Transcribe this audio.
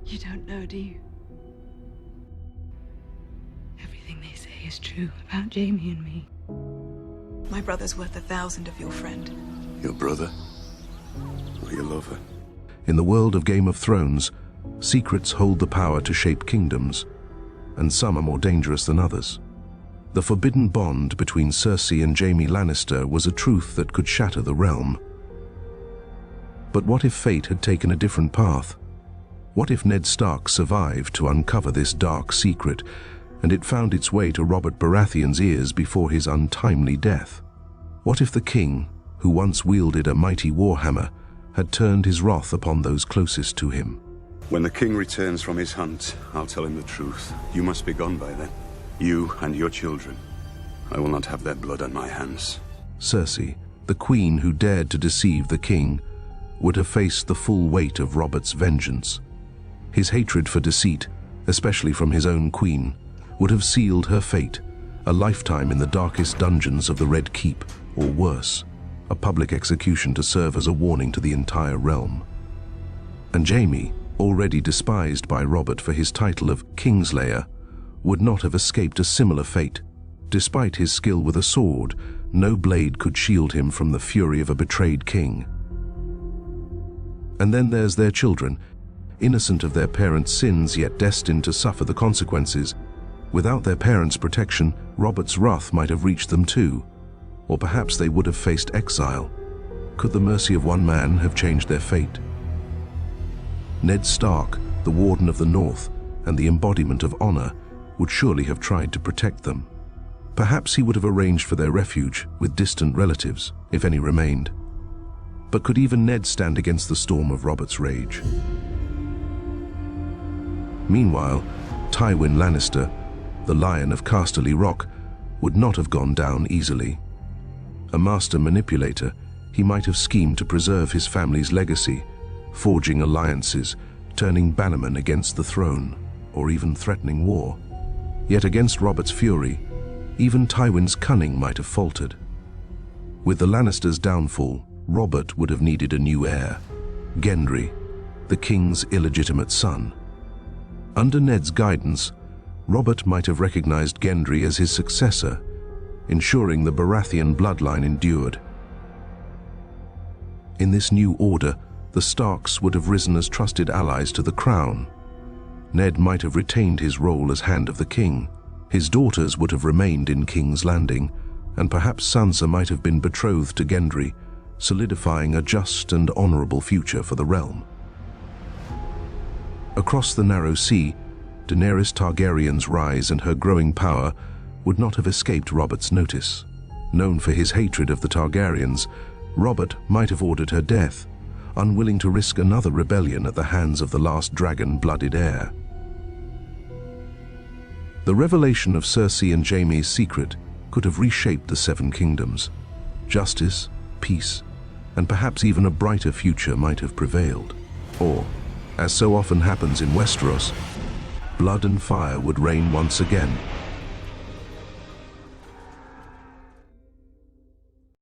You don't know, do you? Everything they say is true about Jamie and me. My brother's worth 1,000 of your friend. Your brother? Or your lover? In the world of Game of Thrones, secrets hold the power to shape kingdoms, and some are more dangerous than others. The forbidden bond between Cersei and Jaime Lannister was a truth that could shatter the realm. But what if fate had taken a different path? What if Ned Stark survived to uncover this dark secret, and it found its way to Robert Baratheon's ears before his untimely death? What if the king, who once wielded a mighty warhammer, had turned his wrath upon those closest to him? When the king returns from his hunt, I'll tell him the truth. You must be gone by then. You and your children. I will not have their blood on my hands. Cersei, the queen who dared to deceive the king, would have faced the full weight of Robert's vengeance. His hatred for deceit, especially from his own queen, would have sealed her fate, a lifetime in the darkest dungeons of the Red Keep, or worse, a public execution to serve as a warning to the entire realm. And Jaime, already despised by Robert for his title of Kingslayer, would not have escaped a similar fate. Despite his skill with a sword, no blade could shield him from the fury of a betrayed king. And then there's their children, innocent of their parents' sins yet destined to suffer the consequences. Without their parents' protection, Robert's wrath might have reached them too, or perhaps they would have faced exile. Could the mercy of one man have changed their fate? Ned Stark, the Warden of the North and the embodiment of honor, would surely have tried to protect them. Perhaps he would have arranged for their refuge with distant relatives, if any remained. But could even Ned stand against the storm of Robert's rage? Meanwhile, Tywin Lannister, the Lion of Casterly Rock, would not have gone down easily. A master manipulator, he might have schemed to preserve his family's legacy, forging alliances, turning bannermen against the throne, or even threatening war. Yet against Robert's fury, even Tywin's cunning might have faltered. With the Lannisters' downfall, Robert would have needed a new heir, Gendry, the king's illegitimate son. Under Ned's guidance, Robert might have recognized Gendry as his successor, ensuring the Baratheon bloodline endured. In this new order, the Starks would have risen as trusted allies to the crown. Ned might have retained his role as Hand of the King. His daughters would have remained in King's Landing, and perhaps Sansa might have been betrothed to Gendry, solidifying a just and honorable future for the realm. Across the narrow sea, Daenerys Targaryen's rise and her growing power would not have escaped Robert's notice. Known for his hatred of the Targaryens, Robert might have ordered her death, unwilling to risk another rebellion at the hands of the last dragon-blooded heir. The revelation of Cersei and Jaime's secret could have reshaped the Seven Kingdoms. Justice, peace, and perhaps even a brighter future might have prevailed. Or, as so often happens in Westeros, blood and fire would reign once again.